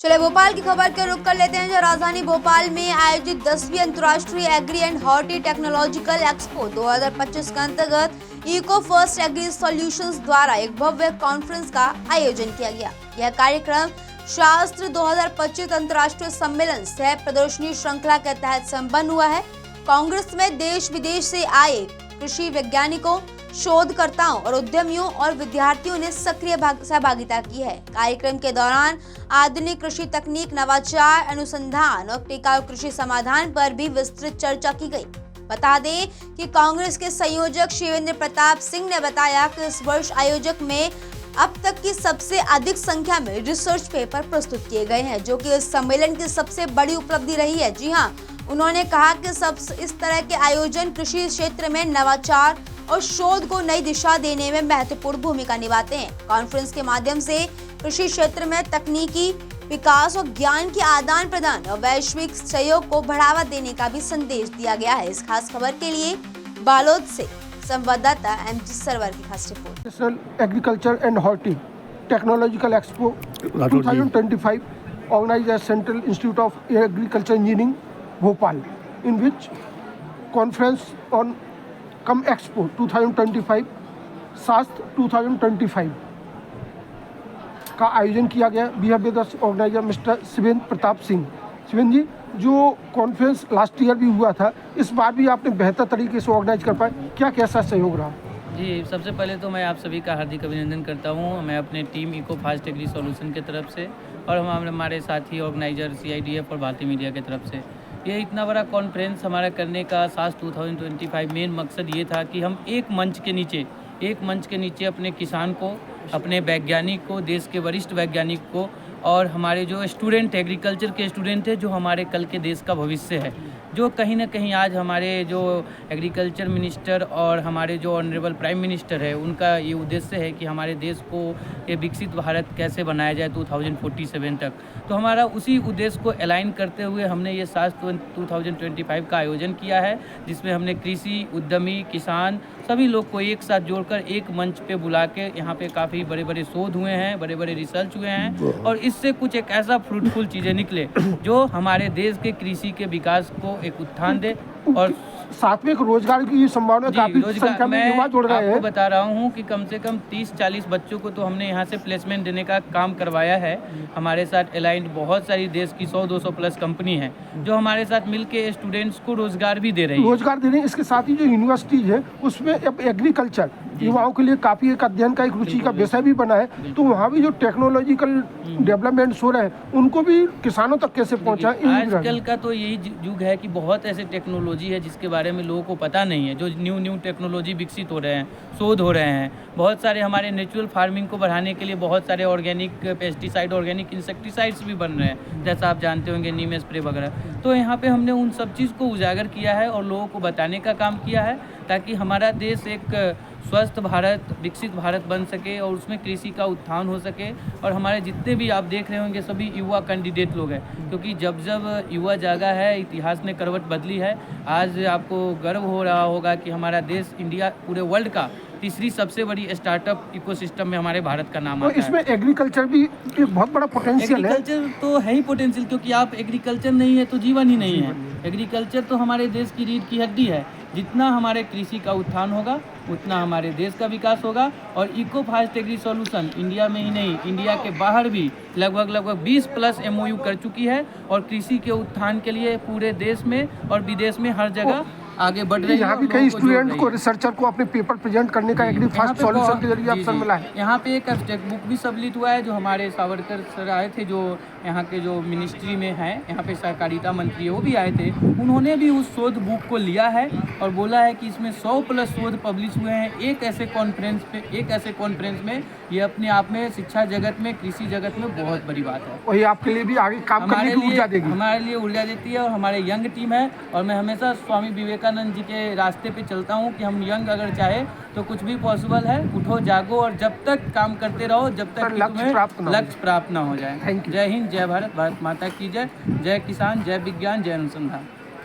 चले भोपाल की खबर के रुख कर लेते हैं, जो राजधानी भोपाल में आयोजित 10वीं अंतर्राष्ट्रीय agri and horti technological expo 2025 के अंतर्गत इको फर्स्ट एग्री सॉल्यूशंस द्वारा एक भव्य कॉन्फ्रेंस का आयोजन किया गया। यह कार्यक्रम शास्त्र 2025 अंतर्राष्ट्रीय सम्मेलन सह प्रदर्शनी श्रृंखला के तहत संपन्न हुआ है। कांग्रेस में देश विदेश से आए कृषि वैज्ञानिकों, शोधकर्ताओं और उद्यमियों और विद्यार्थियों ने सक्रिय सहभागिता की है। कार्यक्रम के दौरान आधुनिक कृषि तकनीक, नवाचार, अनुसंधान और टिकाऊ कृषि समाधान पर भी विस्तृत चर्चा की गई। बता दें कि कांग्रेस के संयोजक शिवेंद्र प्रताप सिंह ने बताया कि इस वर्ष आयोजक में अब तक की सबसे अधिक संख्या में रिसर्च पेपर प्रस्तुत किए गए हैं, जो कि इस सम्मेलन की सबसे बड़ी उपलब्धि रही है। जी हाँ, उन्होंने कहा कि इस तरह के आयोजन कृषि क्षेत्र में नवाचार और शोध को नई दिशा देने में महत्वपूर्ण भूमिका निभाते हैं। कॉन्फ्रेंस के माध्यम से कृषि क्षेत्र में तकनीकी विकास और ज्ञान के आदान प्रदान और वैश्विक सहयोग को बढ़ावा देने का भी संदेश दिया गया है। इस खास खबर के लिए बालोद से संवाददाता एमजी सरवर की खास report. National agriculture and horti technological expo 2025 organized at Central Institute of Agriculture Engineering, Bhopal, in which conference on Come Expo 2025 शास्त्र 2025 का आयोजन किया गया। We have with us organiser Mister Shivendra Pratap Singh. Shivendra ji, जो कॉन्फ्रेंस लास्ट ईयर भी हुआ था, इस बार भी आपने बेहतर तरीके से ऑर्गेनाइज कर पाए, क्या कैसा सहयोग रहा? जी, सबसे पहले तो मैं आप सभी का हार्दिक अभिनंदन करता हूँ। मैं अपने team eco fast agri solution की तरफ से और हमारे साथी ऑर्गेनाइजर CIDF और भारतीय मीडिया की तरफ से ये इतना बड़ा कॉन्फ्रेंस हमारा करने का शास्त्र 2025 मेन मकसद ये था कि हम एक मंच के नीचे अपने किसान को, अपने वैज्ञानिक को, देश के वरिष्ठ वैज्ञानिक को और हमारे जो स्टूडेंट एग्रीकल्चर के स्टूडेंट हैं, जो हमारे कल के देश का भविष्य है, जो कहीं ना कहीं आज हमारे जो एग्रीकल्चर मिनिस्टर और हमारे जो ऑनरेबल प्राइम मिनिस्टर है, उनका ये उद्देश्य है कि हमारे देश को ये विकसित भारत कैसे बनाया जाए 2047 तक। तो हमारा उसी उद्देश्य को अलाइन करते हुए हमने ये शास्त्र 2025 का आयोजन किया है, जिसमें हमने कृषि, उद्यमी, किसान सभी लोग को एक साथ जोड़कर एक मंच पे बुला के यहाँ पे काफ़ी बड़े बड़े शोध हुए हैं, बड़े बड़े रिसर्च हुए हैं और इससे कुछ एक ऐसा फ्रूटफुल चीज़ें निकले जो हमारे देश के कृषि के विकास को एक उत्थान दे और साथ में एक रोजगार की संभावना काफी संख्या में युवा जुड़ रहे हैं। आपको बता रहा हूँ कि कम से कम 30-40 बच्चों को तो हमने यहाँ से प्लेसमेंट देने का काम करवाया है। हमारे साथ अलाइंड बहुत सारी देश की 100-200 प्लस कंपनी है जो हमारे साथ मिलके स्टूडेंट्स को रोजगार भी दे रही है। इसके साथ ही जो यूनिवर्सिटीज है उसमें अब एग्रीकल्चर युवाओं के लिए काफी एक अध्ययन का एक रुचि का विषय भी बना है, तो वहाँ भी जो टेक्नोलॉजिकल डेवलपमेंट्स हो रहे हैं उनको भी किसानों तक कैसे पहुँचा? आजकल का तो यही युग है कि बहुत ऐसे टेक्नोलॉजी है जिसके बारे में लोगों को पता नहीं है, जो न्यू टेक्नोलॉजी विकसित हो रहे हैं, शोध हो रहे हैं। बहुत सारे हमारे नेचुरल फार्मिंग को बढ़ाने के लिए बहुत सारे ऑर्गेनिक पेस्टिसाइड, ऑर्गेनिक इंसेक्टिसाइड्स भी बन रहे हैं, जैसा आप जानते होंगे, नीम स्प्रे वगैरह। तो यहाँ पे हमने उन सब चीज़ को उजागर किया है और लोगों को बताने का काम किया है ताकि हमारा देश एक स्वस्थ भारत, विकसित भारत बन सके और उसमें कृषि का उत्थान हो सके। और हमारे जितने भी आप देख रहे होंगे सभी युवा कैंडिडेट लोग हैं, क्योंकि जब जब युवा जागा है, इतिहास ने करवट बदली है। आज आपको गर्व हो रहा होगा कि हमारा देश, इंडिया, पूरे वर्ल्ड का तीसरी सबसे बड़ी स्टार्टअप इकोसिस्टम में हमारे भारत का नाम आता है। इसमें एग्रीकल्चर भी एक बहुत बड़ा पोटेंशियल है। एग्रीकल्चर तो है ही पोटेंशियल, क्योंकि आप एग्रीकल्चर नहीं है तो जीवन ही नहीं है। एग्रीकल्चर तो हमारे देश की रीढ़ की हड्डी है। जितना हमारे कृषि का उत्थान होगा उतना हमारे देश का विकास होगा। और eco fast agri solution India में ही नहीं, इंडिया के बाहर भी लगभग 20 प्लस MOU कर चुकी है और कृषि के उत्थान के लिए पूरे देश में और विदेश में हर जगह आगे बढ़ रही है। यहाँ भी कई स्टूडेंट को, रिसर्चर को अपने पेपर प्रेजेंट करने का एग्री फास्ट सॉल्यूशन के जरिए अवसर मिला है। यहाँ पे एक टेक्स्ट बुक भी सम्मिलित हुआ है, जो हमारे सावरकर सर आए थे, जो यहाँ के जो मिनिस्ट्री में हैं, यहाँ पे सहकारिता मंत्री है, वो भी आए थे। उन्होंने भी उस शोध बुक को लिया है और बोला है कि इसमें 100 प्लस शोध पब्लिश हुए हैं एक ऐसे कॉन्फ्रेंस में। ये अपने आप में शिक्षा जगत में, कृषि जगत में बहुत बड़ी बात है और ये आपके लिए भी आगे काम करने की ऊर्जा देगी। हमारे लिए ऊर्जा देती है और हमारे यंग टीम है। और मैं हमेशा स्वामी विवेकानंद जी के रास्ते पे चलता हूँ कि हम यंग अगर चाहे तो कुछ भी पॉसिबल है। उठो, जागो और जब तक काम करते रहो जब तक लक्ष्य प्राप्त ना हो जाए। जय हिंद, जय भारत, भारत माता की जय। जय किसान, जय विज्ञान, जय अनुसंधान।